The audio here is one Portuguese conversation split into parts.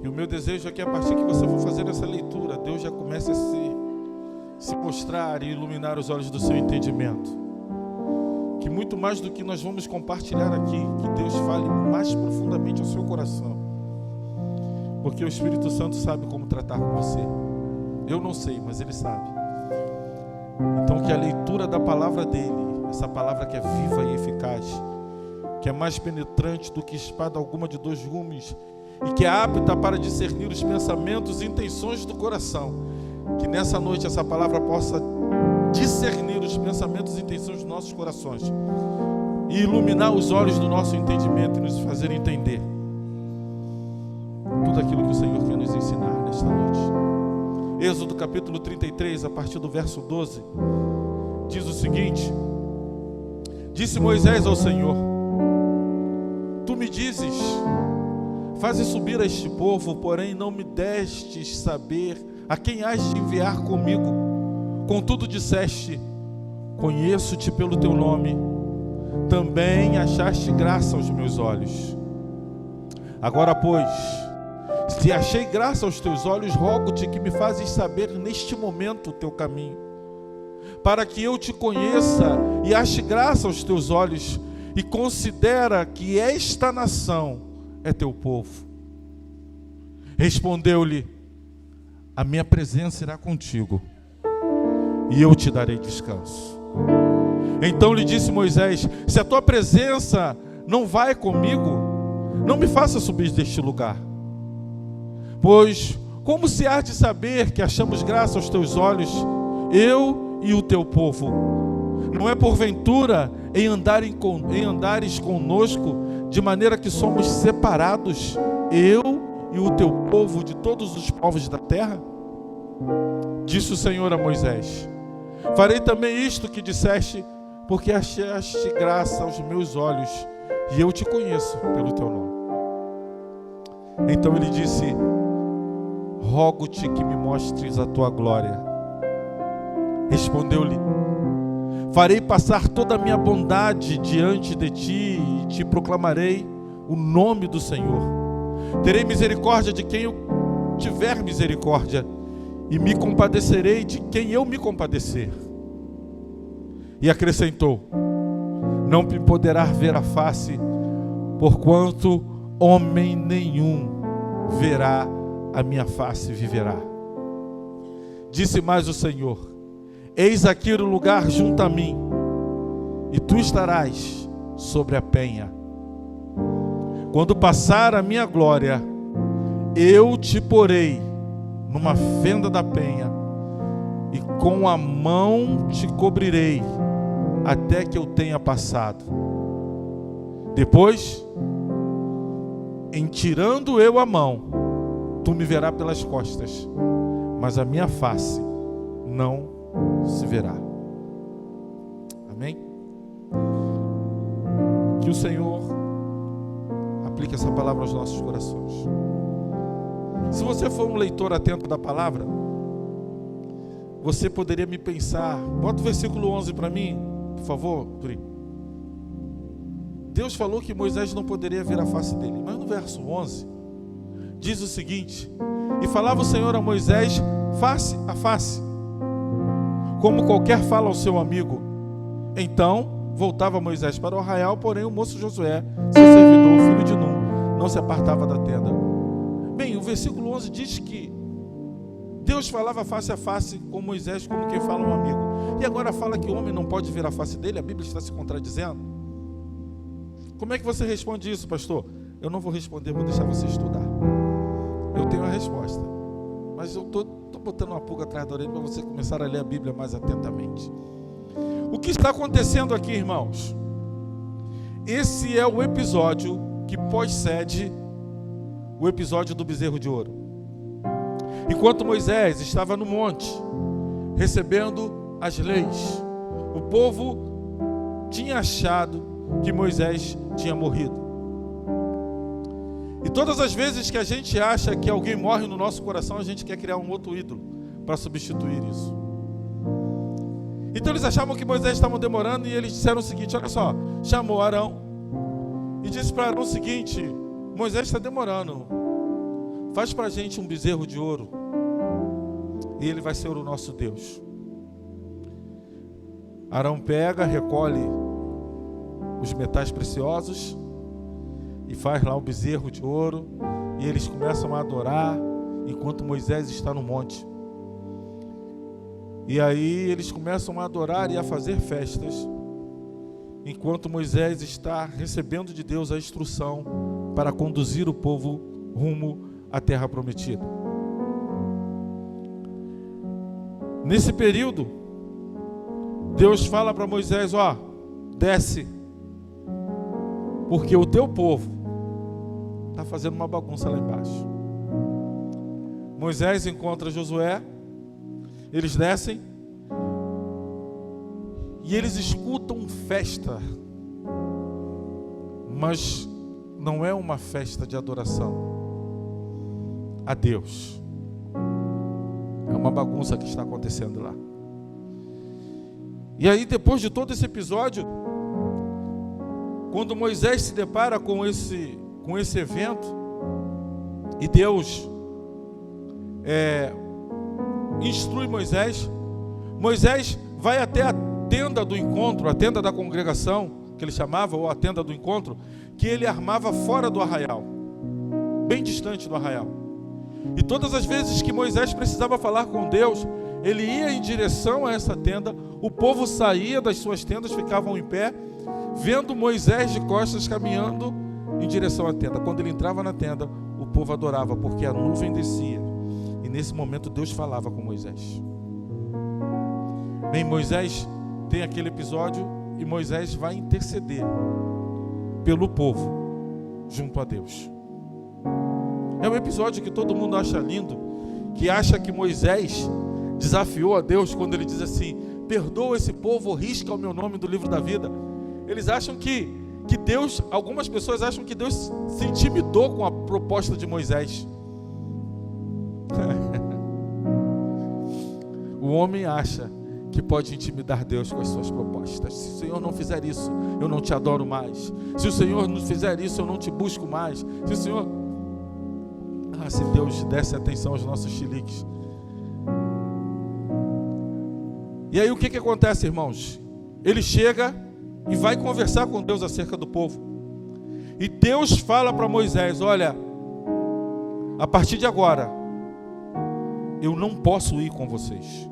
E o meu desejo é que a partir que você for fazer essa leitura, Deus já comece a se mostrar e iluminar os olhos do seu entendimento. Que muito mais do que nós vamos compartilhar aqui, que Deus fale mais profundamente ao seu coração. Porque o Espírito Santo sabe como tratar com você. Eu não sei, mas Ele sabe. Então que a leitura da palavra dEle, essa palavra que é viva e eficaz, que é mais penetrante do que espada alguma de dois gumes, e que é apta para discernir os pensamentos e intenções do coração, que nessa noite essa palavra possa discernir os pensamentos e intenções dos nossos corações e iluminar os olhos do nosso entendimento e nos fazer entender tudo aquilo que o Senhor quer nos ensinar nesta noite. Êxodo capítulo 33, a partir do verso 12, diz o seguinte: Disse Moisés ao Senhor: Tu me dizes, faze subir a este povo, porém não me destes saber a quem hás de enviar comigo. Contudo disseste: Conheço-te pelo teu nome, também achaste graça aos meus olhos. Agora, pois, se achei graça aos teus olhos, rogo-te que me fazes saber neste momento o teu caminho, para que eu te conheça e ache graça aos teus olhos, e considera que esta nação é teu povo. Respondeu-lhe: A minha presença irá contigo, e eu te darei descanso. Então lhe disse Moisés: Se a tua presença não vai comigo, não me faça subir deste lugar. Pois como se há de saber que achamos graça aos teus olhos, eu e o teu povo? Não é porventura em andares conosco, de maneira que somos separados, eu e o teu povo, de todos os povos da terra? Disse o Senhor a Moisés: Farei também isto que disseste, porque achaste graça aos meus olhos, e eu te conheço pelo teu nome. Então ele disse: Rogo-te que me mostres a tua glória. Respondeu-lhe: Farei passar toda a minha bondade diante de ti, e te proclamarei o nome do Senhor. Terei misericórdia de quem eu tiver misericórdia, e me compadecerei de quem eu me compadecer. E acrescentou: Não me poderá ver a face, porquanto homem nenhum verá a minha face e viverá. Disse mais o Senhor: Eis aqui o lugar junto a mim, e tu estarás sobre a penha. Quando passar a minha glória, eu te porei numa fenda da penha, e com a mão te cobrirei, até que eu tenha passado. Depois, em tirando eu a mão, tu me verás pelas costas, mas a minha face não se verá. Amém? Que o Senhor aplique essa palavra aos nossos corações. Se você for um leitor atento da palavra, você poderia me pensar. Bota o versículo 11 para mim, por favor, Pri. Deus falou que Moisés não poderia ver a face dele, mas no verso 11 diz o seguinte: E falava o Senhor a Moisés face a face, como qualquer fala ao seu amigo. Então voltava Moisés para o arraial, porém o moço Josué, seu servidor, filho de Nun, não se apartava da tenda. Bem, o versículo 11 diz que Deus falava face a face com Moisés, como quem fala a um amigo. E agora fala que o homem não pode ver a face dele. A Bíblia está se contradizendo. Como é que você responde isso, pastor? Eu não vou responder, vou deixar você estudar. Eu tenho a resposta, mas eu estou botando uma pulga atrás da orelha para você começar a ler a Bíblia mais atentamente. O que está acontecendo aqui, irmãos? Esse é o episódio que precede o episódio do bezerro de ouro. Enquanto Moisés estava no monte, recebendo as leis, o povo tinha achado que Moisés tinha morrido. E todas as vezes que a gente acha que alguém morre no nosso coração, a gente quer criar um outro ídolo para substituir isso. Então eles achavam que Moisés estava demorando, e eles disseram o seguinte: olha só, chamou Arão e disse para Arão o seguinte: Moisés está demorando, faz para a gente um bezerro de ouro, e ele vai ser o nosso Deus. Arão pega, recolhe os metais preciosos e faz lá o bezerro de ouro, e eles começam a adorar enquanto Moisés está no monte. E aí eles começam a adorar e a fazer festas, enquanto Moisés está recebendo de Deus a instrução para conduzir o povo rumo à terra prometida. Nesse período, Deus fala para Moisés: ó, desce, porque o teu povo está fazendo uma bagunça lá embaixo. Moisés encontra Josué, eles descem e eles escutam festa, mas não é uma festa de adoração a Deus. É uma bagunça que está acontecendo lá. E aí, depois de todo esse episódio, quando Moisés se depara com esse evento, e Deus instrui Moisés vai até a tenda do encontro, a tenda da congregação, que ele chamava, ou a tenda do encontro, que ele armava fora do arraial, bem distante do arraial. E todas as vezes que Moisés precisava falar com Deus, ele ia em direção a essa tenda, o povo saía das suas tendas, ficavam em pé, vendo Moisés de costas caminhando em direção à tenda. Quando ele entrava na tenda, o povo adorava, porque a nuvem descia. E nesse momento Deus falava com Moisés. Bem, Moisés tem aquele episódio e Moisés vai interceder pelo povo junto a Deus. É um episódio que todo mundo acha lindo, que acha que Moisés desafiou a Deus quando ele diz assim: perdoa esse povo, risca o meu nome do livro da vida. Eles acham que Deus, algumas pessoas acham que Deus se intimidou com a proposta de Moisés. O homem acha que pode intimidar Deus com as suas propostas. Se o Senhor não fizer isso, eu não te adoro mais. Se o Senhor não fizer isso, eu não te busco mais. Se o Senhor... se Deus desse atenção aos nossos chiliques. E aí o que acontece, irmãos? Ele chega e vai conversar com Deus acerca do povo. E Deus fala para Moisés: olha, a partir de agora, eu não posso ir com vocês,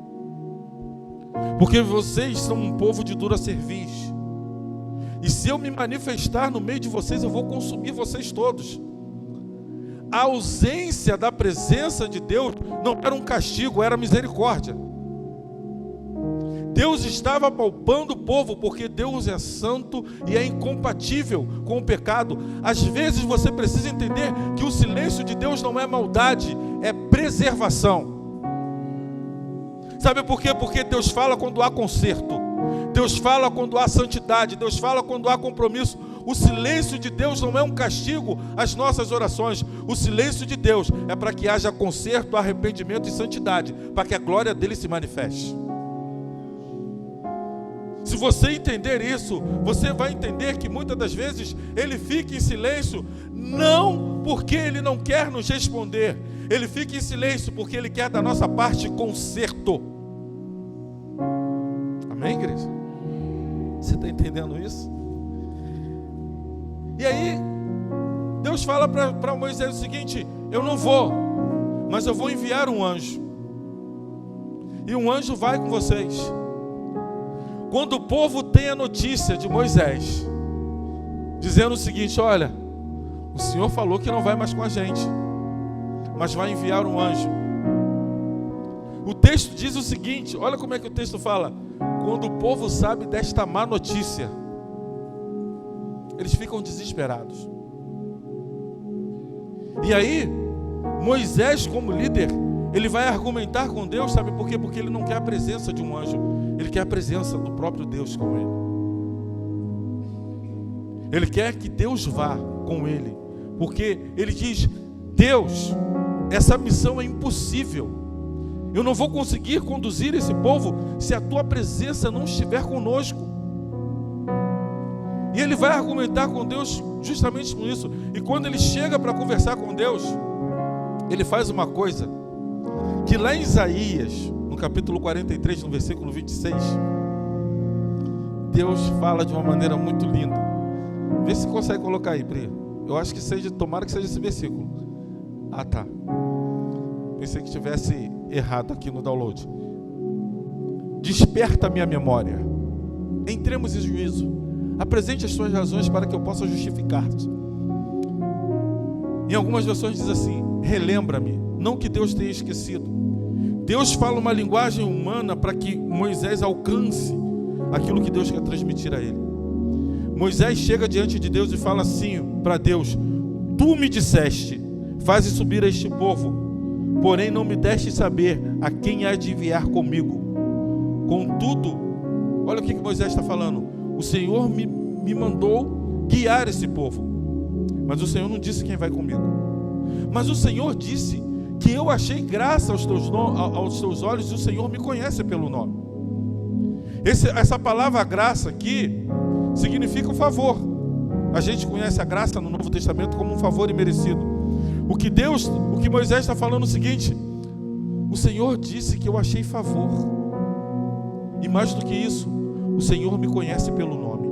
porque vocês são um povo de dura cerviz. E se eu me manifestar no meio de vocês, eu vou consumir vocês todos. A ausência da presença de Deus não era um castigo, era misericórdia. Deus estava palpando o povo, porque Deus é santo e é incompatível com o pecado. Às vezes você precisa entender que o silêncio de Deus não é maldade, é preservação. Sabe por quê? Porque Deus fala quando há conserto, Deus fala quando há santidade, Deus fala quando há compromisso. O silêncio de Deus não é um castigo às nossas orações. O silêncio de Deus é para que haja conserto, arrependimento e santidade, para que a glória dele se manifeste. Se você entender isso, você vai entender que muitas das vezes ele fica em silêncio, não porque ele não quer nos responder, ele fica em silêncio porque ele quer da nossa parte conserto. Amém, igreja? Você está entendendo isso? E aí, Deus fala para Moisés o seguinte: eu não vou, mas eu vou enviar um anjo. E um anjo vai com vocês. Quando o povo tem a notícia de Moisés, dizendo o seguinte: olha, o Senhor falou que não vai mais com a gente, mas vai enviar um anjo. O texto diz o seguinte, olha como é que o texto fala: quando o povo sabe desta má notícia, eles ficam desesperados. E aí, Moisés, como líder, ele vai argumentar com Deus, sabe por quê? Porque ele não quer a presença de um anjo, ele quer a presença do próprio Deus com ele. Ele quer que Deus vá com ele, porque ele diz: Deus, essa missão é impossível. Eu não vou conseguir conduzir esse povo se a tua presença não estiver conosco. E ele vai argumentar com Deus justamente com isso. E quando ele chega para conversar com Deus, ele faz uma coisa que lá em Isaías, no capítulo 43, no versículo 26, Deus fala de uma maneira muito linda. Vê se consegue colocar aí, Pri. Eu acho que seja, tomara que seja esse versículo. Ah, tá. Pensei que tivesse errado aqui no download. Desperta a minha memória. Entremos em juízo. Apresente as suas razões para que eu possa justificar-te. Em algumas versões diz assim: relembra-me. Não que Deus tenha esquecido. Deus fala uma linguagem humana para que Moisés alcance aquilo que Deus quer transmitir a ele. Moisés chega diante de Deus e fala assim para Deus: tu me disseste, faze subir este povo, porém não me deste saber a quem há de enviar comigo. Contudo, olha o que Moisés está falando: o Senhor me mandou guiar esse povo, mas o Senhor não disse quem vai comigo. Mas o Senhor disse que eu achei graça aos teus olhos e o Senhor me conhece pelo nome. Essa palavra graça aqui significa o favor. A gente conhece a graça no Novo Testamento como um favor imerecido. O que Moisés está falando é o seguinte: o Senhor disse que eu achei favor. E mais do que isso, o Senhor me conhece pelo nome.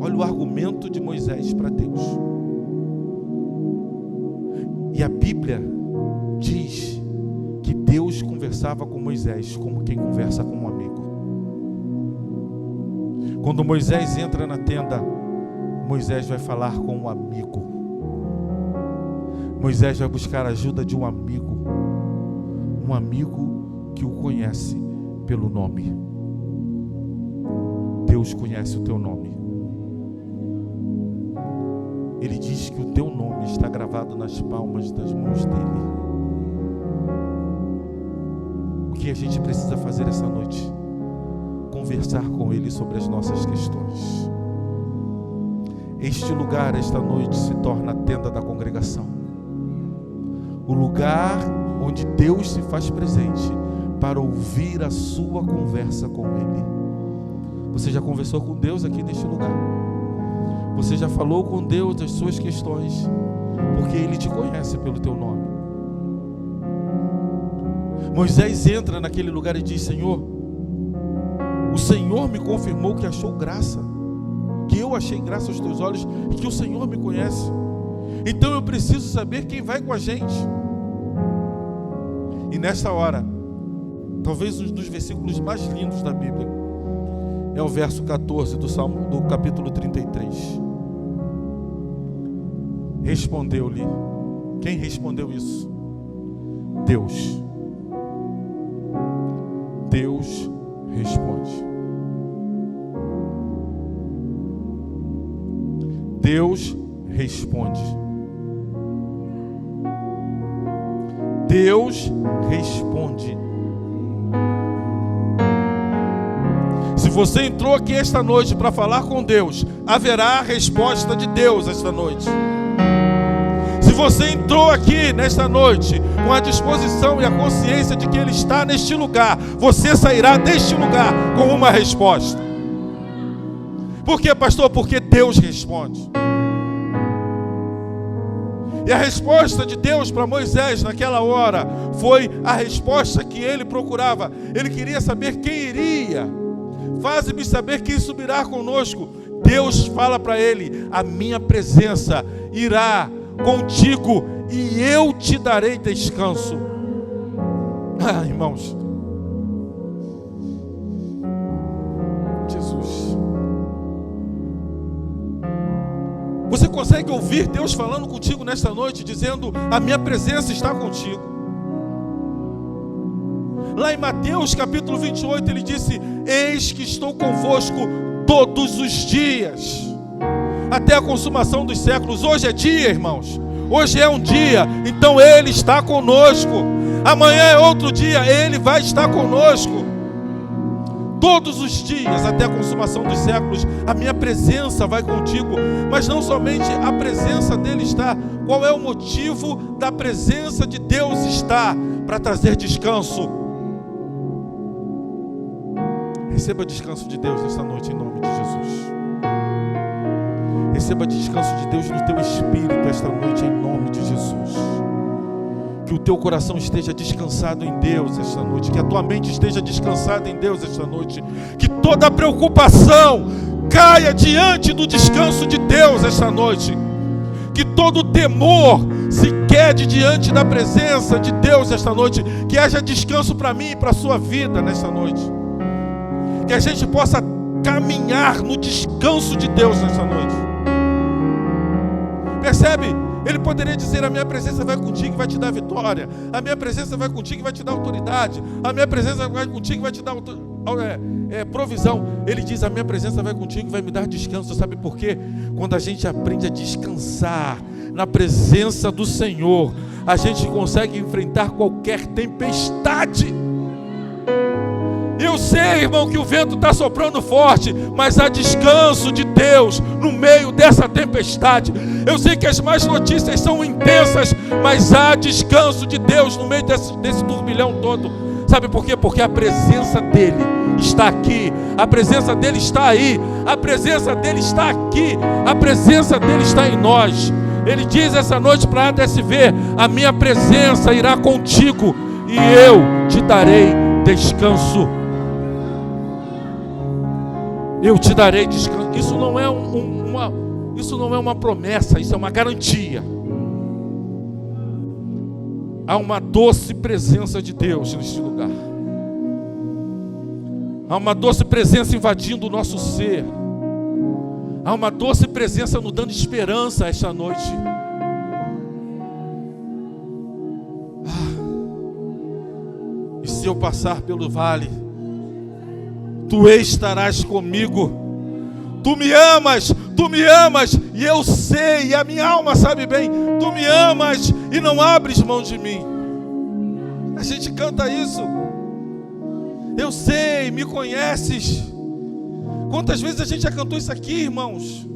Olha o argumento de Moisés para Deus. E a Bíblia diz que Deus conversava com Moisés como quem conversa com um amigo. Quando Moisés entra na tenda, Moisés vai falar com um amigo. Moisés vai buscar a ajuda de um amigo que o conhece pelo nome. Deus conhece o teu nome. Ele diz que o teu nome está gravado nas palmas das mãos dele. O que a gente precisa fazer essa noite? Conversar com ele sobre as nossas questões. Este lugar, esta noite, se torna a tenda da congregação. O lugar onde Deus se faz presente para ouvir a sua conversa com ele. Você já conversou com Deus aqui neste lugar? Você já falou com Deus das suas questões? Porque Ele te conhece pelo teu nome. Moisés entra naquele lugar e diz: Senhor, o Senhor me confirmou que achou graça, que eu achei graça aos teus olhos e que o Senhor me conhece. Então eu preciso saber quem vai com a gente. E nesta hora, talvez um dos versículos mais lindos da Bíblia é o verso 14 do capítulo 33. Respondeu-lhe. Quem respondeu isso? Deus. Deus responde. Deus responde. Deus responde. Se você entrou aqui esta noite para falar com Deus, haverá a resposta de Deus esta noite. Se você entrou aqui nesta noite com a disposição e a consciência de que Ele está neste lugar, você sairá deste lugar com uma resposta. Por quê, pastor? Porque Deus responde. E a resposta de Deus para Moisés naquela hora foi a resposta que ele procurava. Ele queria saber quem iria. Faze-me saber quem subirá conosco. Deus fala para ele: a minha presença irá contigo e eu te darei descanso. Ah, irmãos, Jesus, você consegue ouvir Deus falando contigo nesta noite, dizendo: a minha presença está contigo? Lá em Mateus capítulo 28 ele disse: eis que estou convosco todos os dias, até a consumação dos séculos. Hoje é dia, irmãos. Hoje é um dia, então Ele está conosco. Amanhã é outro dia, Ele vai estar conosco. Todos os dias, até a consumação dos séculos, a minha presença vai contigo. Mas não somente a presença dEle está. Qual é o motivo da presença de Deus estar? Para trazer descanso. Receba descanso de Deus nessa noite em nome de Jesus. Receba descanso de Deus no teu espírito esta noite em nome de Jesus. Que o teu coração esteja descansado em Deus esta noite. Que a tua mente esteja descansada em Deus esta noite. Que toda preocupação caia diante do descanso de Deus esta noite. Que todo temor se quede diante da presença de Deus esta noite. Que haja descanso para mim e para a sua vida nesta noite. Que a gente possa caminhar no descanso de Deus nesta noite. Percebe? Ele poderia dizer: a minha presença vai contigo e vai te dar vitória. A minha presença vai contigo e vai te dar autoridade. A minha presença vai contigo e vai te dar provisão. Ele diz: a minha presença vai contigo e vai me dar descanso. Sabe por quê? Quando a gente aprende a descansar na presença do Senhor, a gente consegue enfrentar qualquer tempestade. Eu sei, irmão, que o vento está soprando forte, mas há descanso de Deus no meio dessa tempestade. Eu sei que as más notícias são intensas, mas há descanso de Deus no meio desse turbilhão todo. Sabe por quê? Porque a presença dEle está aqui, a presença dEle está aí, a presença dEle está aqui, a presença dEle está em nós. Ele diz essa noite para a ADSV: a minha presença irá contigo e eu te darei descanso. Eu te darei descanso. Isso não é uma promessa, isso é uma garantia. Há uma doce presença de Deus neste lugar. Há uma doce presença invadindo o nosso ser. Há uma doce presença nos dando esperança esta noite. E se eu passar pelo vale, Tu estarás comigo. Tu me amas, e eu sei, e a minha alma sabe bem, Tu me amas e não abres mão de mim. A gente canta isso. Eu sei, me conheces. Quantas vezes a gente já cantou isso aqui, irmãos?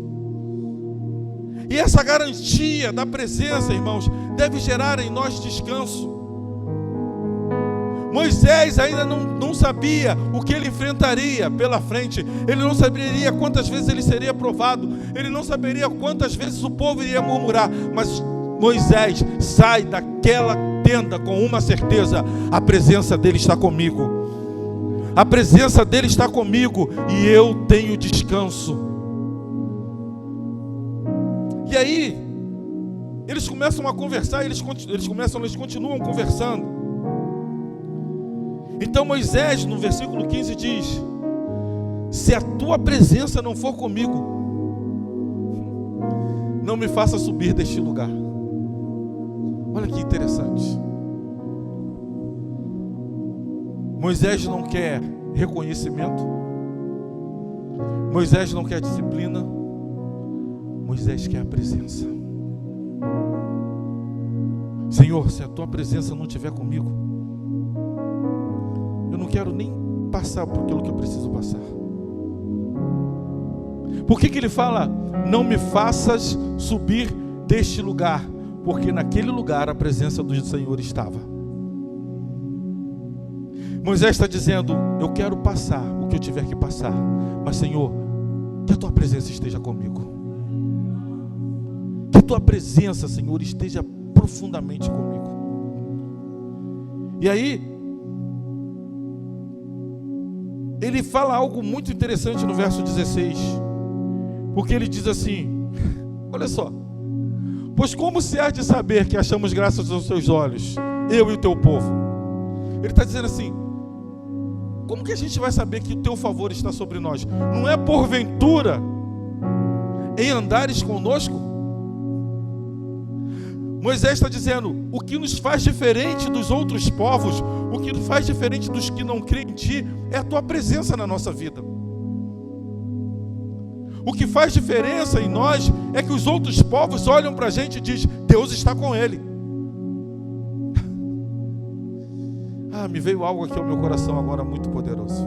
E essa garantia da presença, irmãos, deve gerar em nós descanso. Moisés ainda não sabia o que ele enfrentaria pela frente. Ele não saberia quantas vezes ele seria provado. Ele não saberia quantas vezes o povo iria murmurar. Mas Moisés sai daquela tenda com uma certeza: a presença dele está comigo. A presença dele está comigo e eu tenho descanso. E aí, eles começam a conversar, eles continuam conversando. Então Moisés, no versículo 15, diz: se a tua presença não for comigo, não me faça subir deste lugar. Olha que interessante. Moisés não quer reconhecimento. Moisés não quer disciplina. Moisés quer a presença. Senhor, se a tua presença não estiver comigo, eu não quero nem passar por aquilo que eu preciso passar. Por que ele fala: não me faças subir deste lugar? Porque naquele lugar a presença do Senhor estava. Moisés está dizendo: eu quero passar o que eu tiver que passar, mas Senhor, que a tua presença esteja comigo. Que a tua presença, Senhor, esteja profundamente comigo. E aí, ele fala algo muito interessante no verso 16, porque ele diz assim: olha só, pois como se há de saber que achamos graças aos teus olhos, eu e o teu povo? Ele está dizendo assim: como que a gente vai saber que o teu favor está sobre nós? Não é porventura em andares conosco? Moisés está dizendo: o que nos faz diferente dos outros povos, o que nos faz diferente dos que não creem em Ti, é a Tua presença na nossa vida. O que faz diferença em nós é que os outros povos olham para a gente e dizem: Deus está com ele. Me veio algo aqui ao meu coração agora muito poderoso.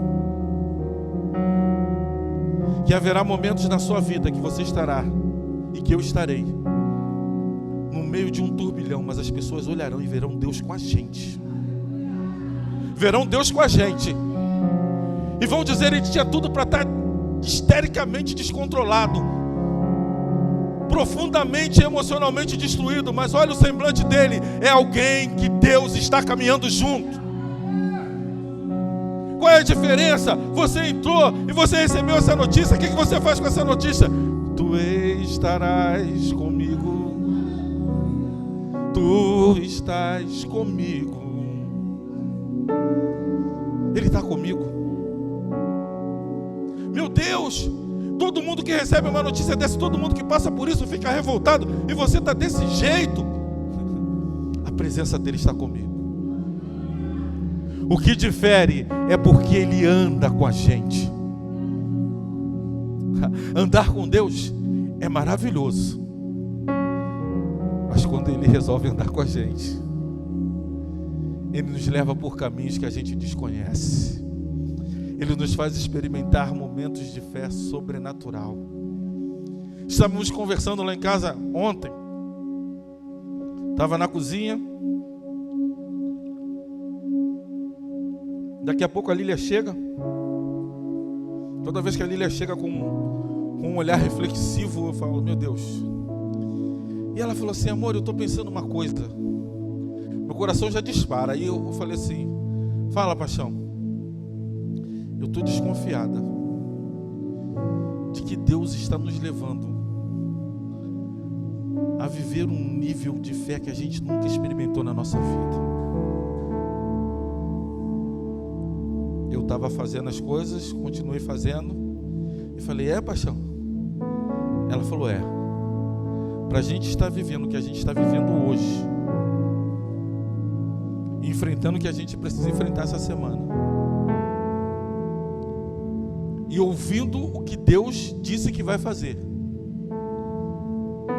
Que haverá momentos na sua vida que você estará e que eu estarei no meio de um turbilhão, mas as pessoas olharão e verão Deus com a gente. Verão Deus com a gente. E vão dizer: ele tinha tudo para estar histericamente descontrolado, profundamente emocionalmente destruído, mas olha o semblante dele, é alguém que Deus está caminhando junto. Qual é a diferença? Você entrou e você recebeu essa notícia, o que você faz com essa notícia? Tu estarás comigo, tu estás comigo. Ele está comigo. Meu Deus, todo mundo que recebe uma notícia dessa, todo mundo que passa por isso fica revoltado, e você está desse jeito. A presença dele está comigo. O que difere é porque ele anda com a gente. Andar com Deus é maravilhoso, mas quando ele resolve andar com a gente, ele nos leva por caminhos que a gente desconhece. Ele nos faz experimentar momentos de fé sobrenatural. Estávamos conversando lá em casa ontem. Estava na cozinha. Daqui a pouco a Lília chega. Toda vez que a Lília chega com um olhar reflexivo, eu falo, meu Deus. E ela falou assim, amor, eu estou pensando uma coisa. Meu coração já dispara. Aí eu falei assim, fala, paixão. Eu estou desconfiada de que Deus está nos levando a viver um nível de fé que a gente nunca experimentou na nossa vida. Eu estava fazendo as coisas, continuei fazendo, e falei, paixão? Ela falou, para a gente estar vivendo o que a gente está vivendo hoje, e enfrentando o que a gente precisa enfrentar essa semana, e ouvindo o que Deus disse que vai fazer,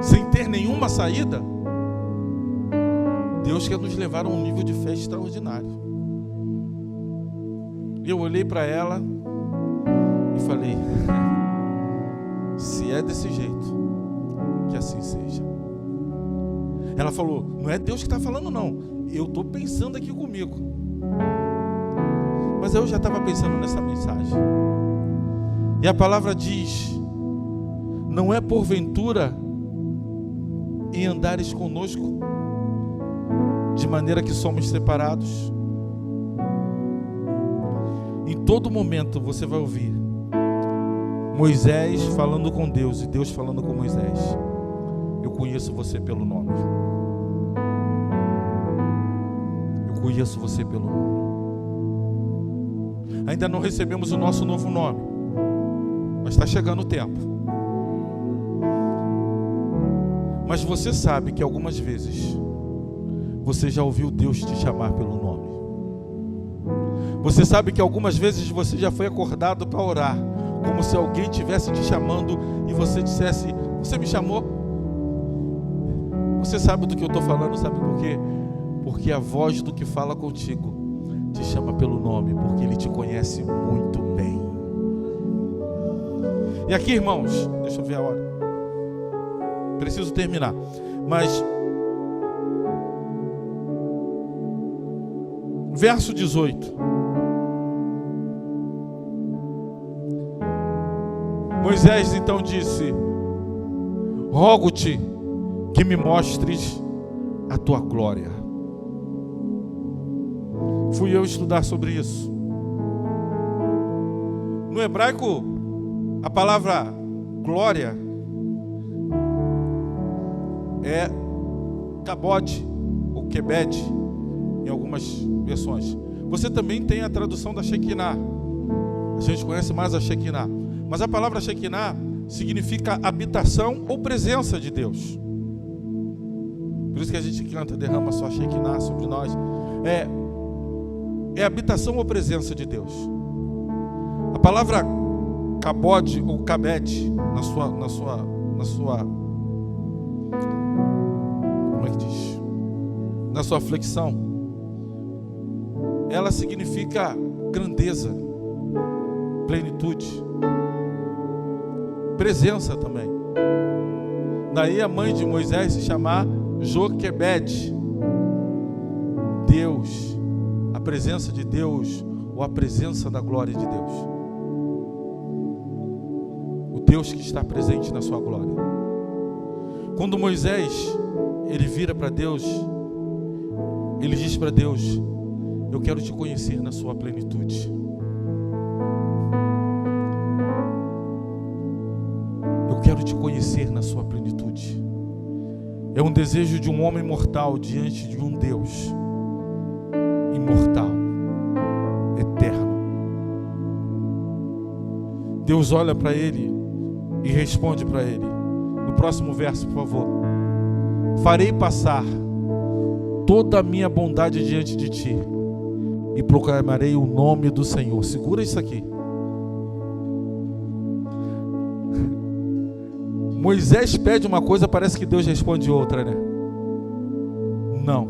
sem ter nenhuma saída, Deus quer nos levar a um nível de fé extraordinário. E eu olhei para ela e falei, se é desse jeito, que assim seja. Ela falou, não é Deus que está falando não, eu estou pensando aqui comigo. Mas eu já estava pensando nessa mensagem. E a palavra diz, não é porventura em andares conosco, de maneira que somos separados. Em todo momento você vai ouvir Moisés falando com Deus e Deus falando com Moisés. Eu conheço você pelo nome. Eu conheço você pelo nome. Ainda não recebemos o nosso novo nome, mas está chegando o tempo. Mas você sabe que algumas vezes você já ouviu Deus te chamar pelo nome. Você sabe que algumas vezes você já foi acordado para orar, como se alguém estivesse te chamando e você dissesse, você me chamou? Você sabe do que eu estou falando, sabe por quê? Porque a voz do que fala contigo te chama pelo nome, porque ele te conhece muito bem. E aqui, irmãos, deixa eu ver a hora. Preciso terminar, mas verso 18. Moisés então disse, rogo-te que me mostres a tua glória. Fui eu estudar sobre isso. No hebraico, a palavra glória é kabod ou kebed em algumas versões. Você também tem a tradução da Shekinah. A gente conhece mais a Shekinah. Mas a palavra Shekinah significa habitação ou presença de Deus. Por isso que a gente canta, derrama sua Shekinah sobre nós. É habitação ou presença de Deus. A palavra kabod ou kabed, na sua como é que diz? Na sua flexão, ela significa grandeza, plenitude, presença também. Daí a mãe de Moisés se chamar Joquebed, Deus, a presença de Deus, ou a presença da glória de Deus. O Deus que está presente na sua glória. Quando Moisés, ele vira para Deus, ele diz para Deus: eu quero te conhecer na sua plenitude. Eu quero te conhecer na sua plenitude. É um desejo de um homem mortal diante de um Deus imortal, eterno. Deus olha para ele e responde para ele. No próximo verso, por favor. Farei passar toda a minha bondade diante de ti e proclamarei o nome do Senhor. Segura isso aqui. Moisés pede uma coisa, parece que Deus responde outra, né? Não.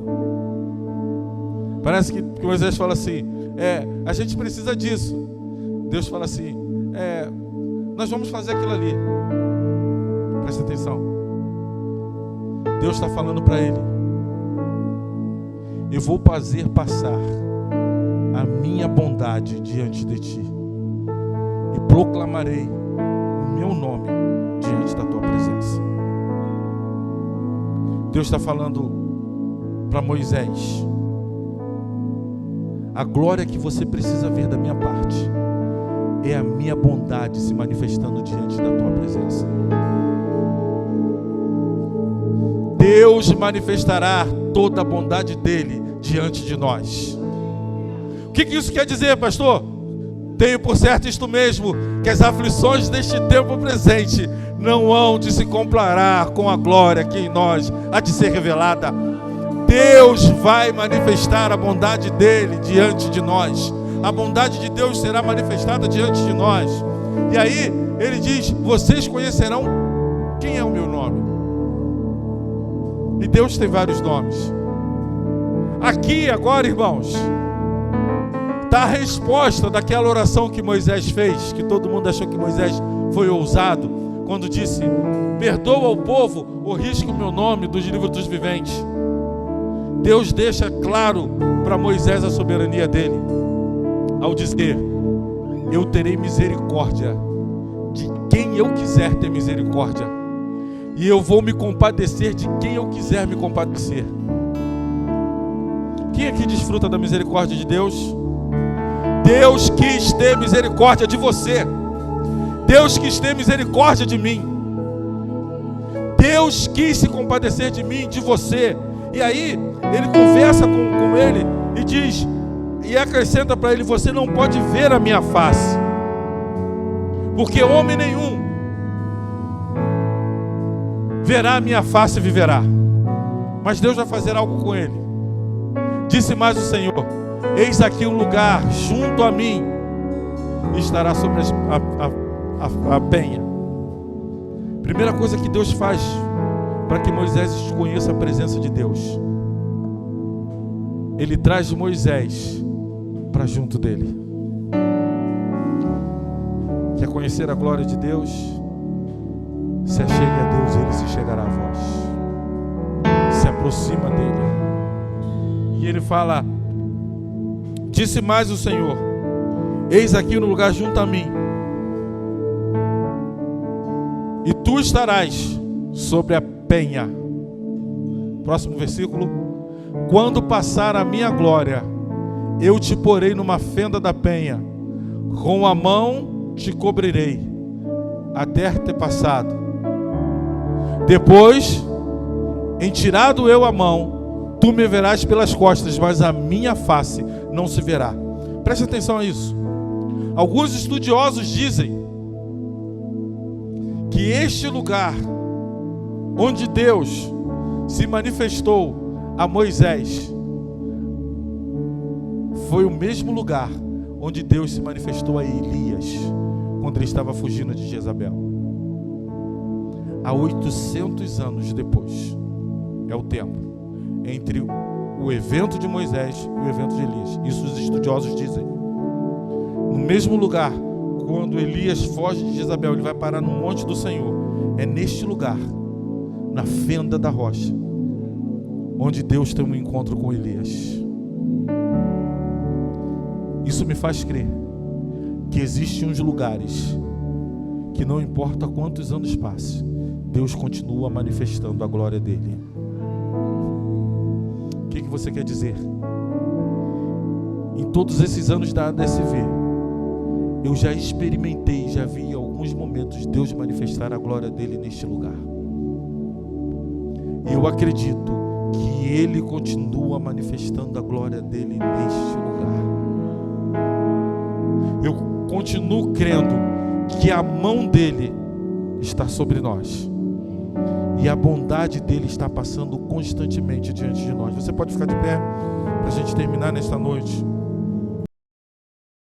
Parece que Moisés fala assim: a gente precisa disso. Deus fala assim: nós vamos fazer aquilo ali. Presta atenção. Deus está falando para ele: eu vou fazer passar a minha bondade diante de ti e proclamarei o meu nome diante da tua presença. Deus está falando para Moisés: a glória que você precisa ver da minha parte é a minha bondade se manifestando diante da tua presença. Deus manifestará toda a bondade dele diante de nós. O que isso quer dizer, pastor? Tenho por certo isto mesmo, que as aflições deste tempo presente não hão de se comparar com a glória que em nós há de ser revelada. Deus vai manifestar a bondade dele diante de nós. A bondade de Deus será manifestada diante de nós. E aí ele diz: vocês conhecerão quem é o meu nome. E Deus tem vários nomes. Aqui agora, irmãos, está a resposta daquela oração que Moisés fez, que todo mundo achou que Moisés foi ousado, quando disse: perdoa ao povo ou risca o meu nome dos livros dos viventes. Deus deixa claro para Moisés a soberania dele, ao dizer: eu terei misericórdia de quem eu quiser ter misericórdia, e eu vou me compadecer de quem eu quiser me compadecer. Quem aqui desfruta da misericórdia de Deus? Deus quis ter misericórdia de você. Deus quis ter misericórdia de mim. Deus quis se compadecer de mim, de você. E aí ele conversa com ele e diz, e acrescenta para ele: você não pode ver a minha face, porque homem nenhum verá a minha face e viverá. Mas Deus vai fazer algo com ele. Disse mais o Senhor: eis aqui um lugar junto a mim, e estará sobre a penha. Primeira coisa que Deus faz para que Moisés conheça a presença de Deus, ele traz Moisés para junto dele. Quer conhecer a glória de Deus? Se achegue a Deus e ele se chegará a vós. Se aproxima dele. E ele fala: disse mais o Senhor: eis aqui no lugar junto a mim, e tu estarás sobre a penha. Próximo versículo: quando passar a minha glória, eu te porei numa fenda da penha, com a mão te cobrirei, até ter passado. Depois, em tirado eu a mão, tu me verás pelas costas, mas a minha face não se verá. Preste atenção a isso. Alguns estudiosos dizem que este lugar onde Deus se manifestou a Moisés foi o mesmo lugar onde Deus se manifestou a Elias quando ele estava fugindo de Jezabel. Há 800 anos depois é o tempo entre o evento de Moisés e o evento de Elias. Isso os estudiosos dizem. No mesmo lugar, quando Elias foge de Jezabel, ele vai parar no monte do Senhor. É neste lugar, na fenda da rocha, onde Deus tem um encontro com Elias. Isso me faz crer que existem uns lugares que não importa quantos anos passe, Deus continua manifestando a glória dele. O que você quer dizer? Em todos esses anos da ADSV, eu já experimentei, já vi em alguns momentos Deus manifestar a glória dele neste lugar. E eu acredito que ele continua manifestando a glória dele neste lugar. Eu continuo crendo que a mão dele está sobre nós. E a bondade dele está passando constantemente diante de nós. Você pode ficar de pé para a gente terminar nesta noite.